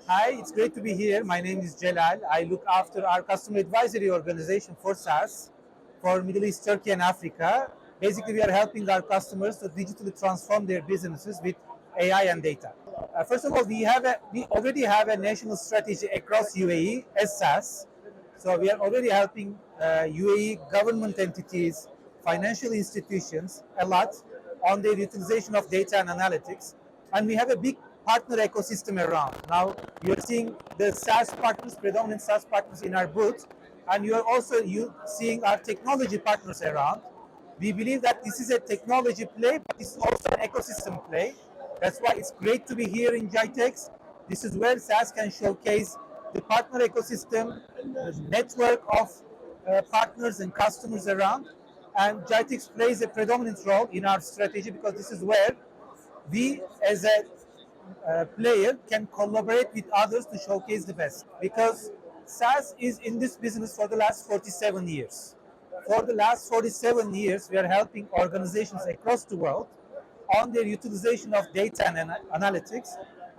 Hi, it's great to be here. My name is Celal. I look after our customer advisory organization for SAS for Middle East, Turkey, and Africa. Basically, we are helping our customers to digitally transform their businesses with AI and data. First of all, we already have a national strategy across UAE as SAS. So we are already helping UAE government entities, financial institutions a lot on their utilization of data and analytics. And we have a big partner ecosystem around. Now you're seeing the SaaS partners, predominant SaaS partners in our booth, and you're also seeing our technology partners around. We believe that this is a technology play, but it's also an ecosystem play. That's why it's great to be here in Gitex. This is where SAS can showcase the partner ecosystem, the network of partners and customers around. And Gitex plays a predominant role in our strategy because this is where we, as a player, can collaborate with others to showcase the best. Because SAS is in this business for the last 47 years. For the last 47 years, we are helping organizations across the world on their utilization of data and analytics,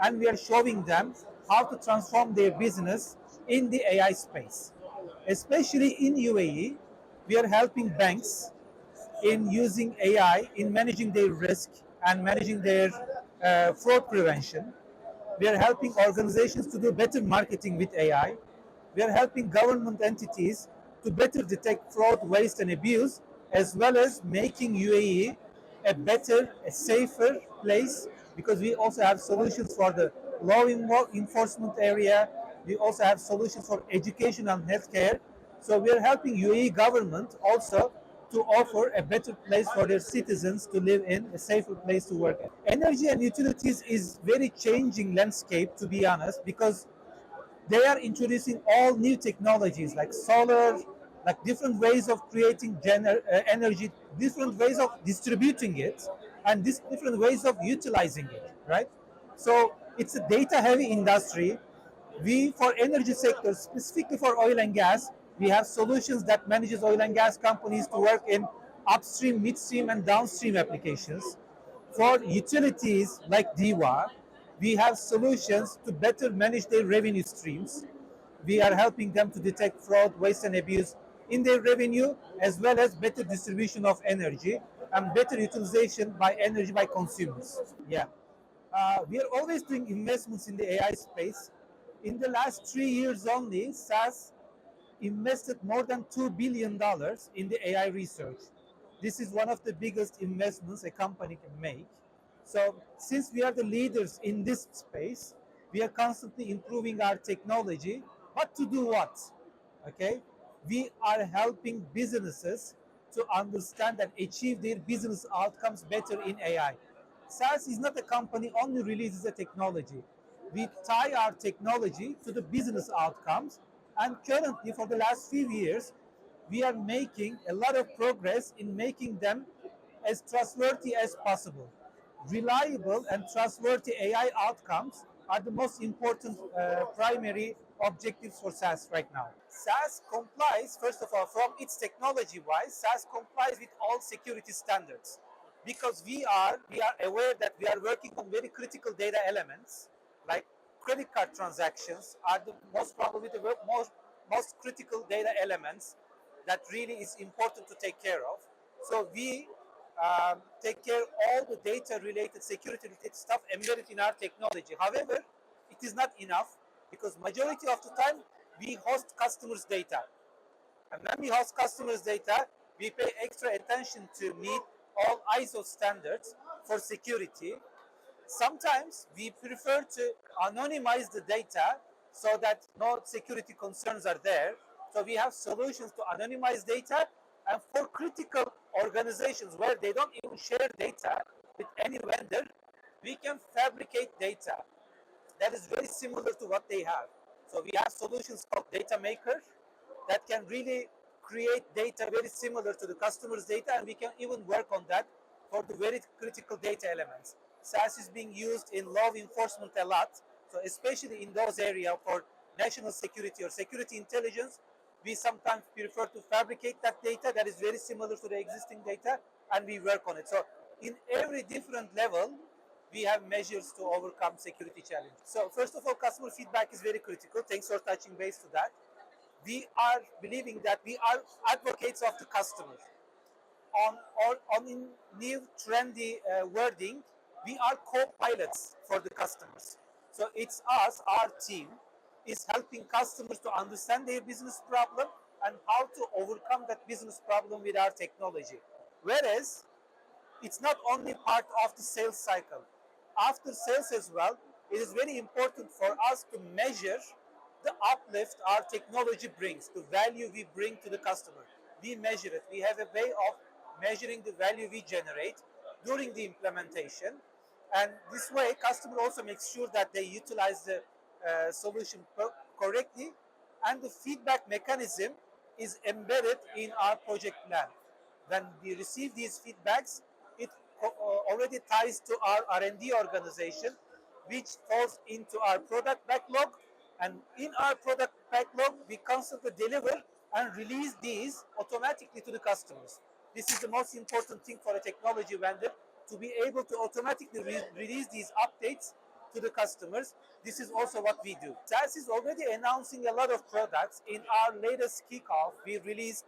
and we are showing them how to transform their business in the AI space. Especially in UAE, we are helping banks in using AI in managing their risk and managing their fraud prevention. We are helping organizations to do better marketing with AI. We are helping government entities to better detect fraud, waste, and abuse, as well as making UAE a better, a safer place because we also have solutions for the law enforcement area. We also have solutions for education and healthcare. So we are helping UAE government also to offer a better place for their citizens to live in, a safer place to work in. Energy and utilities is very changing landscape, to be honest, because they are introducing all new technologies like solar, like different ways of creating energy, different ways of distributing it, and different ways of utilizing it, right? So it's a data heavy industry. We, for energy sector, specifically for oil and gas, we have solutions that manages oil and gas companies to work in upstream, midstream, and downstream applications. For utilities like DIWA, we have solutions to better manage their revenue streams. We are helping them to detect fraud, waste, and abuse in their revenue, as well as better distribution of energy and better utilization by energy by consumers. Yeah. We are always doing investments in the AI space. In the last 3 years only, SAS invested more than $2 billion in the AI research. This is one of the biggest investments a company can make. So, since we are the leaders in this space, we are constantly improving our technology. But to do what? Okay, we are helping businesses to understand and achieve their business outcomes better in AI. SAS is not a company only releases a technology. We tie our technology to the business outcomes, and currently, for the last few years, we are making a lot of progress in making them as trustworthy as possible. Reliable and trustworthy AI outcomes are the most important primary objectives for SAS right now. SAS complies, first of all, from its technology wise, SAS complies with all security standards because we are aware that we are working on very critical data elements like credit card transactions are the most probably the most critical data elements that really is important to take care of. So we take care of all the data related, security related stuff embedded in our technology. However, it is not enough because majority of the time we host customers' data. And when we host customers' data, we pay extra attention to meet all ISO standards for security. Sometimes we prefer to anonymize the data so that no security concerns are there. So we have solutions to anonymize data, and for critical organizations where they don't even share data with any vendor, we can fabricate data that is very similar to what they have. So we have solutions called Data Maker that can really create data very similar to the customer's data, and we can even work on that for the very critical data elements. SAS is being used in law enforcement a lot, so especially in those areas for national security or security intelligence, we sometimes prefer to fabricate that data that is very similar to the existing data, and we work on it. So in every different level, we have measures to overcome security challenges. So first of all, customer feedback is very critical. Thanks for touching base to that. We are believing that we are advocates of the customer. On in new trendy wording, we are co-pilots for the customers. So it's us, our team, is helping customers to understand their business problem and how to overcome that business problem with our technology. Whereas it's not only part of the sales cycle. After sales as well, it is very important for us to measure the uplift our technology brings, the value we bring to the customer. We measure it. We have a way of measuring the value we generate during the implementation. And this way, customer also makes sure that they utilize the solution correctly, and the feedback mechanism is embedded in our project plan. When we receive these feedbacks, it already ties to our R&D organization, which falls into our product backlog. And in our product backlog, we constantly deliver and release these automatically to the customers. This is the most important thing for a technology vendor, to be able to automatically release these updates to the customers. This is also what we do. SAS is already announcing a lot of products. In our latest kickoff, we released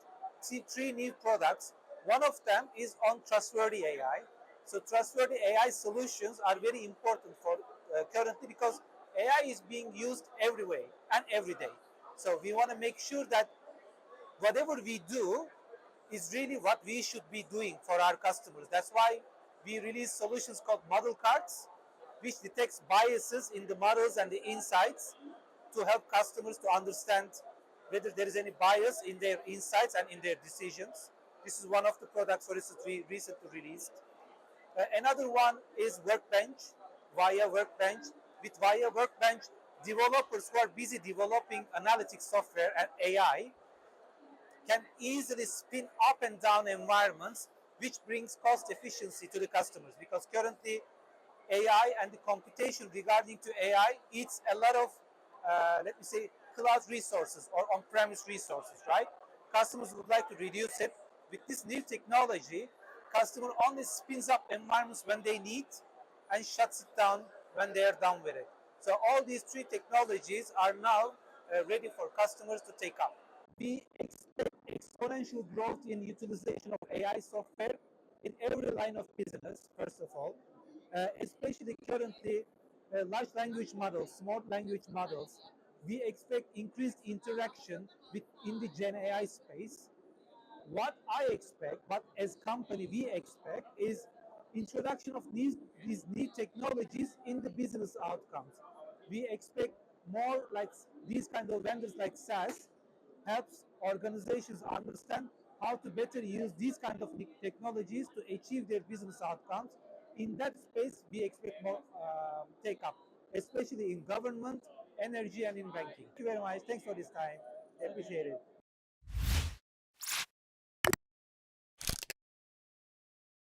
three new products. One of them is on trustworthy AI. So trustworthy AI solutions are very important for currently, because AI is being used everywhere and every day. So we want to make sure that whatever we do is really what we should be doing for our customers. That's why we release solutions called model cards, which detects biases in the models and the insights to help customers to understand whether there is any bias in their insights and in their decisions. This is one of the products, for instance, we recently released. Another one is Workbench, via Workbench. With via Workbench, developers who are busy developing analytics software and AI can easily spin up and down environments, which brings cost efficiency to the customers. Because currently, AI and the computation regarding to AI eats a lot of, let me say, cloud resources or on-premise resources, right? Customers would like to reduce it. With this new technology, customer only spins up environments when they need and shuts it down when they are done with it. So all these three technologies are now ready for customers to take up. We expect exponential growth in utilization of AI software in every line of business, first of all, especially currently large language models, small language models. We expect increased interaction in the Gen AI space. What I expect, what as company we expect, is introduction of these new technologies in the business outcomes. We expect more like these kind of vendors like SAS helps organizations understand how to better use these kind of technologies to achieve their business outcomes. In that space, we expect more take up, especially in government, energy, and in banking. Thank you very much. Thanks for this time. I appreciate it.